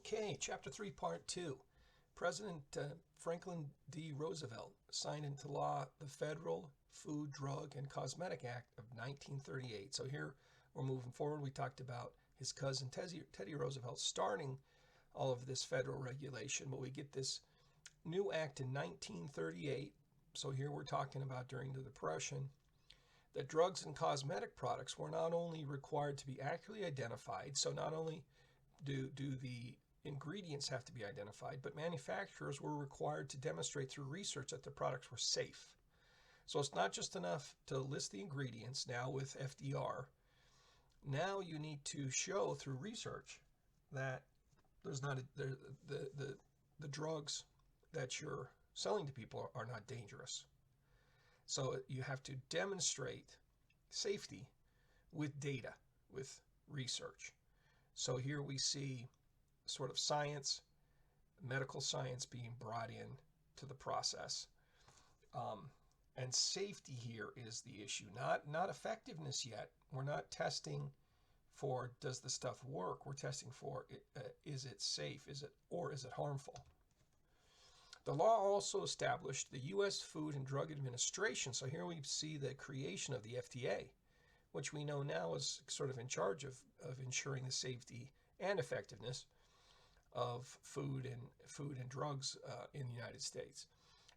Okay, Chapter 3, Part 2. President Franklin D. Roosevelt signed into law the Federal Food, Drug, and Cosmetic Act of 1938. So here we're moving forward. We talked about his cousin Teddy Roosevelt starting all of this federal regulation, but we get this new act in 1938. So here we're talking about during the Depression, that drugs and cosmetic products were not only required to be accurately identified, so not only do the ingredients have to be identified, but manufacturers were required to demonstrate through research that the products were safe. So it's not just enough to list the ingredients now with FDR. Now you need to show through research that there's not the drugs that you're selling to people are not dangerous. So you have to demonstrate safety with data, with research. So here we see sort of science, medical science being brought in to the process. And safety here is the issue, not effectiveness yet. We're not testing for does the stuff work. We're testing for is it safe, is it harmful. The law also established the U.S. Food and Drug Administration. So here we see the creation of the FDA, which we know now is sort of in charge of ensuring the safety and effectiveness of food and drugs in the United States,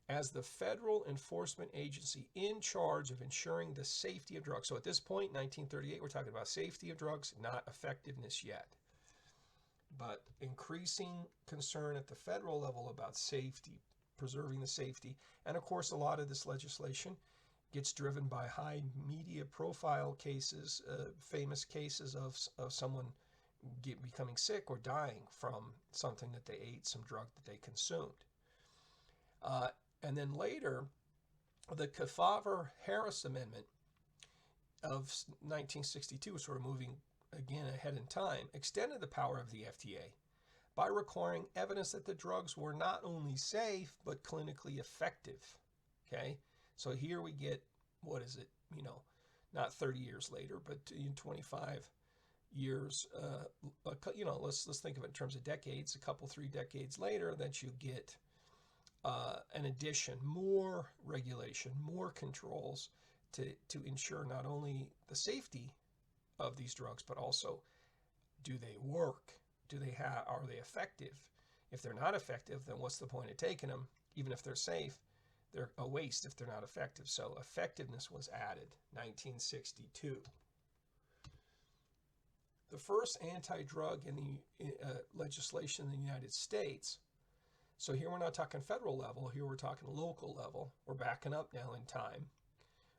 as the federal enforcement agency in charge of ensuring the safety of drugs. So at this point, 1938, we're talking about safety of drugs, not effectiveness yet. But increasing concern at the federal level about safety, preserving the safety. And of course, a lot of this legislation gets driven by high media profile cases, famous cases of someone becoming sick or dying from something that they ate, some drug that they consumed. And then later, the Kefauver-Harris Amendment of 1962, sort of moving again ahead in time, extended the power of the FDA by requiring evidence that the drugs were not only safe, but clinically effective. Okay? So here we get, what is it, not 30 years later, but in 25 years, let's think of it in terms of decades, a couple, 3 decades later, that you get an addition, more regulation, more controls to ensure not only the safety of these drugs, but also, do they work? Are they effective? If they're not effective, then what's the point of taking them? Even if they're safe, they're a waste if they're not effective. So effectiveness was added, 1962. The first anti-drug in the legislation in the United States. So here we're not talking federal level, here we're talking local level. We're backing up now in time.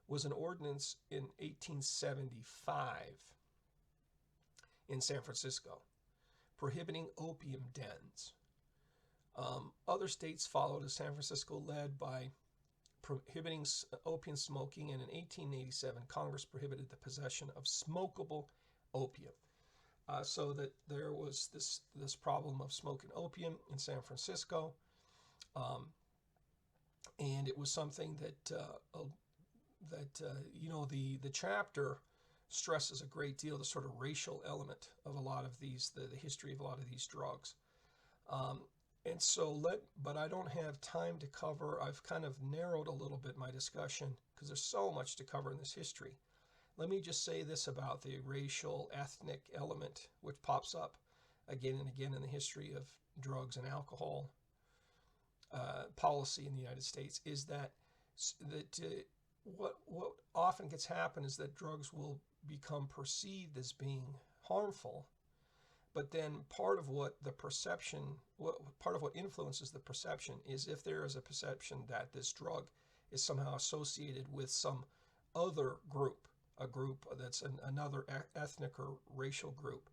Was an ordinance in 1875 in San Francisco, prohibiting opium dens. Other states followed, as San Francisco led by prohibiting opium smoking, and in 1887, Congress prohibited the possession of smokable opium. So that there was this problem of smoking opium in San Francisco, and it was something that the chapter stresses a great deal the sort of racial element of a lot of these, the history of a lot of these drugs. But I don't have time to cover. I've kind of narrowed a little bit my discussion because there's so much to cover in this history. Let me just say this about the racial, ethnic element, which pops up again and again in the history of drugs and alcohol policy in the United States, is that what often gets happen is that drugs will become perceived as being harmful, but then part of what influences the perception is if there is a perception that this drug is somehow associated with some other group, a group that's another ethnic or racial group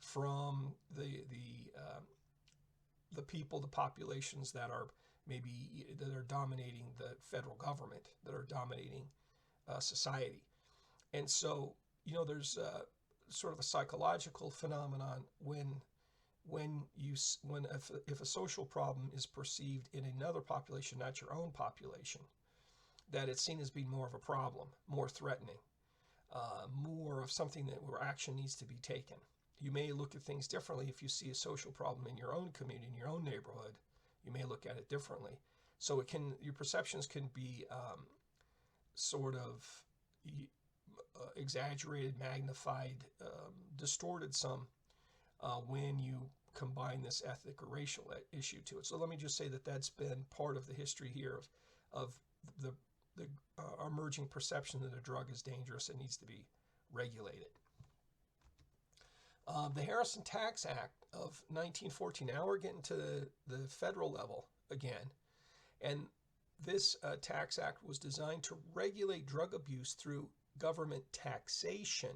from the people, the populations that are dominating the federal government, that are dominating society. And so, there's sort of a psychological phenomenon if a social problem is perceived in another population, not your own population, that it's seen as being more of a problem, more threatening, more of something where action needs to be taken. You may look at things differently if you see a social problem in your own community, in your own neighborhood. You may look at it differently. So your perceptions can be sort of exaggerated, magnified, distorted some when you combine this ethnic or racial issue to it. So let me just say that that's been part of the history here of the emerging perception that a drug is dangerous and needs to be regulated. The Harrison Tax Act of 1914. Now we're getting to the federal level again. And this tax act was designed to regulate drug abuse through government taxation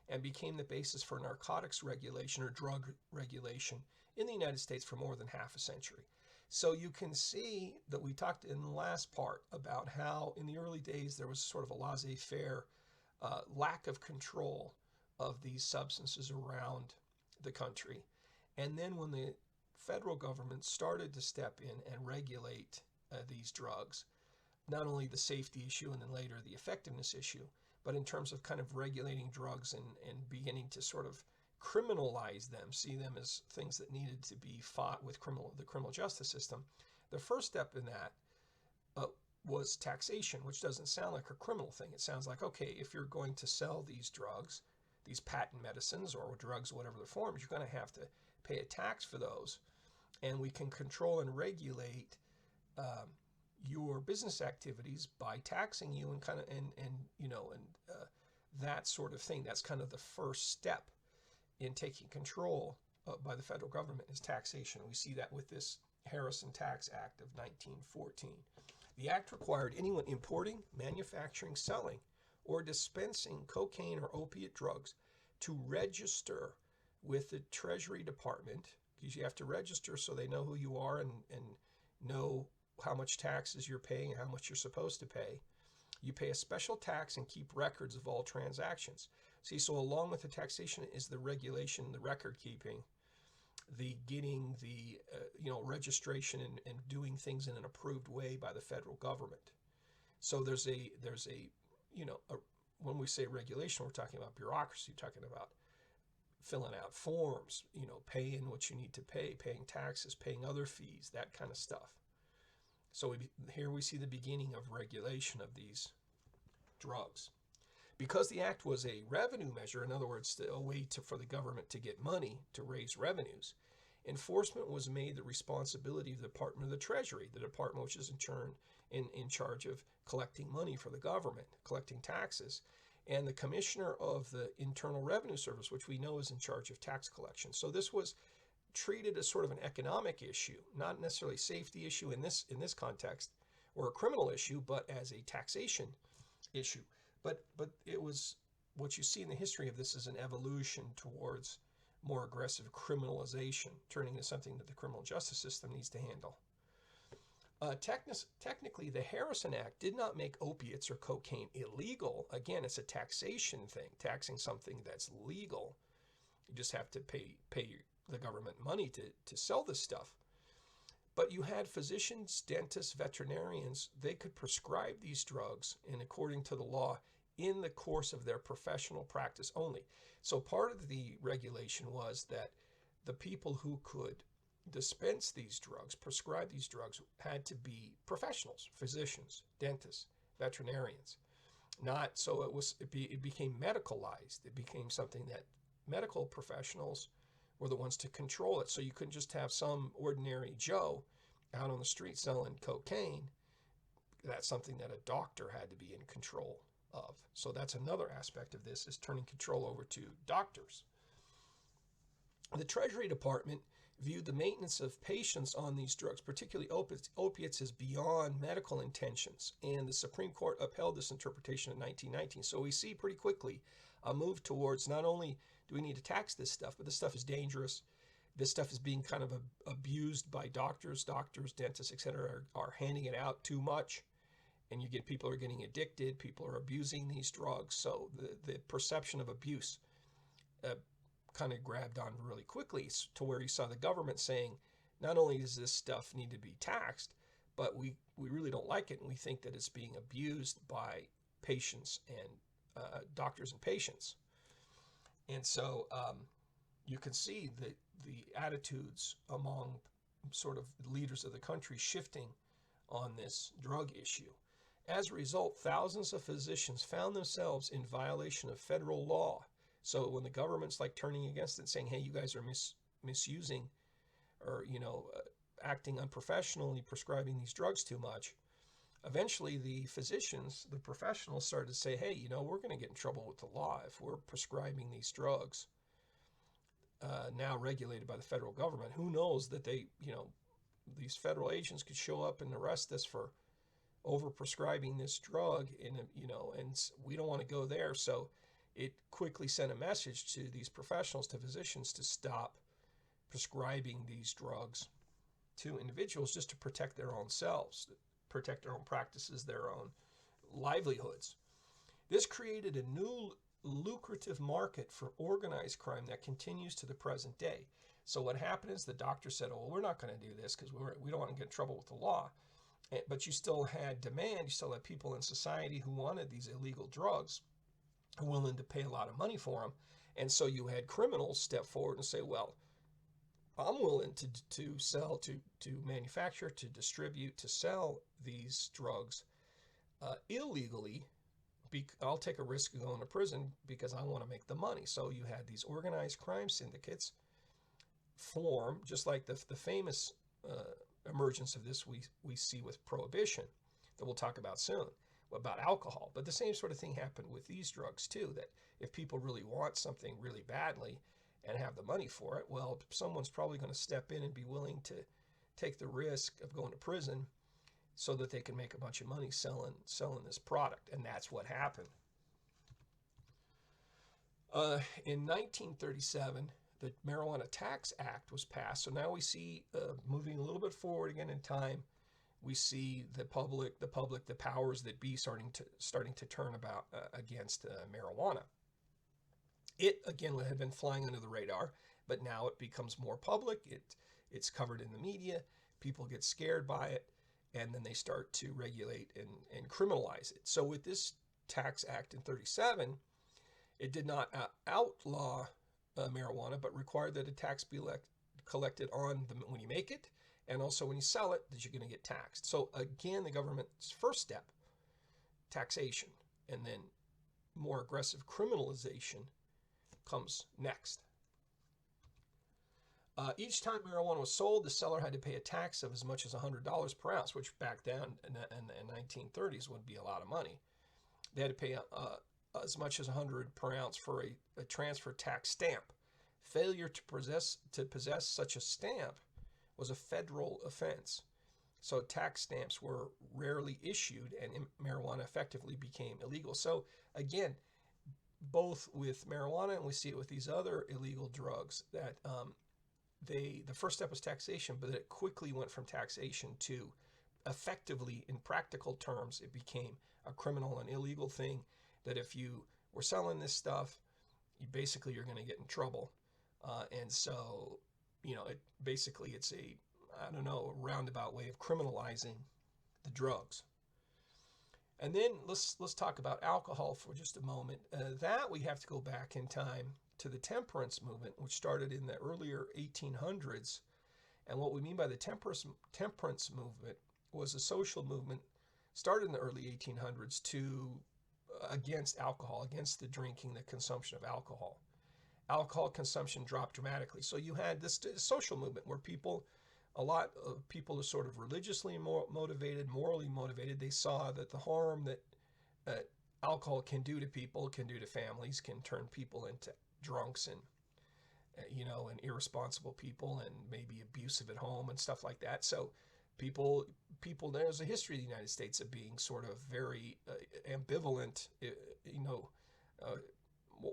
and became the basis for narcotics regulation or drug regulation in the United States for more than half a century. So you can see that we talked in the last part about how in the early days there was sort of a laissez-faire lack of control of these substances around the country. And then when the federal government started to step in and regulate these drugs, not only the safety issue and then later the effectiveness issue, but in terms of kind of regulating drugs and beginning to sort of criminalize them, see them as things that needed to be fought with the criminal justice system. The first step in that was taxation, which doesn't sound like a criminal thing. It sounds like, okay, if you're going to sell these drugs, these patent medicines or drugs, whatever the forms, you're going to have to pay a tax for those. And we can control and regulate your business activities by taxing you and kind of that sort of thing. That's kind of the first step in taking control by the federal government is taxation. We see that with this Harrison Tax Act of 1914. The act required anyone importing, manufacturing, selling, or dispensing cocaine or opiate drugs to register with the Treasury Department, because you have to register so they know who you are and know how much taxes you're paying and how much you're supposed to pay. You pay a special tax and keep records of all transactions. See, so along with the taxation is the regulation, the record keeping, the getting the registration and doing things in an approved way by the federal government. So there's a when we say regulation, we're talking about bureaucracy, we're talking about filling out forms, paying what you need to pay, paying taxes, paying other fees, that kind of stuff. So here we see the beginning of regulation of these drugs. Because the act was a revenue measure, in other words, a way for the government to get money to raise revenues, enforcement was made the responsibility of the Department of the Treasury, the department which is in turn in charge of collecting money for the government, collecting taxes, and the Commissioner of the Internal Revenue Service, which we know is in charge of tax collection. So this was treated as sort of an economic issue, not necessarily a safety issue in this context, or a criminal issue, but as a taxation issue. But it was, what you see in the history of this is an evolution towards more aggressive criminalization, turning into something that the criminal justice system needs to handle. Technically, the Harrison Act did not make opiates or cocaine illegal. Again, it's a taxation thing, taxing something that's legal. You just have to pay the government money to sell this stuff. But you had physicians, dentists, veterinarians, they could prescribe these drugs, and according to the law, in the course of their professional practice only. So part of the regulation was that the people who could dispense these drugs, prescribe these drugs, had to be professionals, physicians, dentists, veterinarians. It became medicalized. It became something that medical professionals were the ones to control it. So you couldn't just have some ordinary Joe out on the street selling cocaine. That's something that a doctor had to be in control of. So that's another aspect of this, is turning control over to doctors. The Treasury Department viewed the maintenance of patients on these drugs, particularly opiates, as beyond medical intentions, and the Supreme Court upheld this interpretation in 1919. So we see pretty quickly a move towards, not only do we need to tax this stuff, but this stuff is dangerous. This stuff is being kind of abused by doctors, dentists, etc. are handing it out too much. And you get people are getting addicted, people are abusing these drugs. So the perception of abuse kind of grabbed on really quickly, to where you saw the government saying, not only does this stuff need to be taxed, but we really don't like it, and we think that it's being abused by patients and doctors and patients. And so you can see the attitudes among sort of leaders of the country shifting on this drug issue. As a result, thousands of physicians found themselves in violation of federal law. So when the government's like turning against it, saying, "Hey, you guys are misusing, or acting unprofessionally, prescribing these drugs too much," eventually the physicians, the professionals, started to say, "Hey, we're going to get in trouble with the law if we're prescribing these drugs now regulated by the federal government. Who knows that these federal agents could show up and arrest us for overprescribing this drug, and we don't want to go there." So it quickly sent a message to these professionals, to physicians, to stop prescribing these drugs to individuals just to protect their own selves, protect their own practices, their own livelihoods. This created a new lucrative market for organized crime that continues to the present day. So what happened is the doctor said, "Oh, well, we're not going to do this because we don't want to get in trouble with the law." But you still had demand. You still had people in society who wanted these illegal drugs, who were willing to pay a lot of money for them. And so you had criminals step forward and say, "Well, I'm willing to sell, to manufacture, to distribute, to sell these drugs illegally. I'll take a risk of going to prison because I want to make the money." So you had these organized crime syndicates form, just like the famous emergence of this we see with prohibition, that we'll talk about soon, about alcohol. But the same sort of thing happened with these drugs too, that if people really want something really badly and have the money for it, well, someone's probably going to step in and be willing to take the risk of going to prison so that they can make a bunch of money selling this product. And that's what happened. In 1937, the Marijuana Tax Act was passed. So now we see, moving a little bit forward again in time, we see the powers that be starting to turn about against marijuana. It, again, had been flying under the radar, but now it becomes more public. It's covered in the media. People get scared by it, and then they start to regulate and criminalize it. So with this Tax Act in 1937, it did not outlaw marijuana, but required that a tax be collected on when you make it, and also when you sell it, that you're going to get taxed. So again, the government's first step, taxation, and then more aggressive criminalization comes next. Each time marijuana was sold, the seller had to pay a tax of as much as $100 per ounce, which back then in the 1930s would be a lot of money. They had to pay as much as $100 per ounce for a transfer tax stamp. Failure to possess such a stamp was a federal offense. So tax stamps were rarely issued, and marijuana effectively became illegal. So again, both with marijuana, and we see it with these other illegal drugs, that the first step was taxation, but it quickly went from taxation to, effectively, in practical terms, it became a criminal and illegal thing, that if you were selling this stuff, you're going to get in trouble. And so, it's a roundabout way of criminalizing the drugs. And then let's talk about alcohol for just a moment. That we have to go back in time to the temperance movement, which started in the earlier 1800s. And what we mean by the temperance movement was a social movement started in the early 1800s against alcohol, against the drinking, the consumption of alcohol. Alcohol consumption dropped dramatically. So you had this social movement where a lot of people are sort of religiously motivated, morally motivated. They saw that the harm that alcohol can do to people, can do to families, can turn people into drunks and and irresponsible people, and maybe abusive at home and stuff like that. So people, there's a history of the United States of being sort of very ambivalent,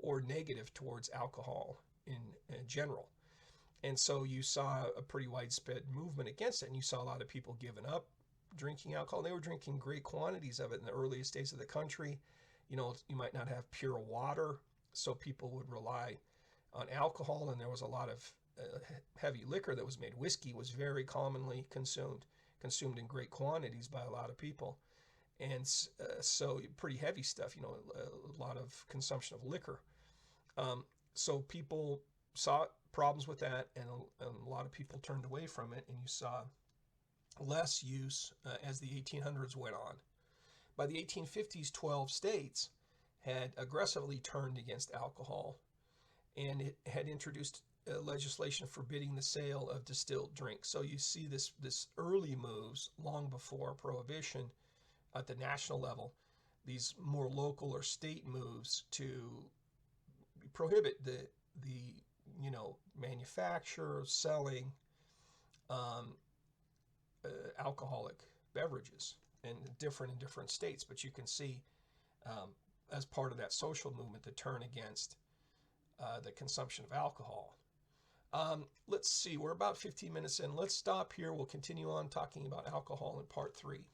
or negative towards alcohol in general. And so you saw a pretty widespread movement against it, and you saw a lot of people giving up drinking alcohol. They were drinking great quantities of it in the earliest days of the country. You might not have pure water, so people would rely on alcohol, and there was a lot of heavy liquor that was made. Whiskey was very commonly consumed in great quantities by a lot of people. And so pretty heavy stuff, a lot of consumption of liquor. So people problems with that, and a lot of people turned away from it, and you saw less use as the 1800s went on. By the 1850s, 12 states had aggressively turned against alcohol, and it had introduced legislation forbidding the sale of distilled drinks. So you see this early moves long before Prohibition at the national level, these more local or state moves to prohibit the manufacture, selling alcoholic beverages, and different in different states. But you can see as part of that social movement the turn against the consumption of alcohol. Let's see, we're about 15 minutes in. Let's stop here. We'll continue on talking about alcohol in part 3.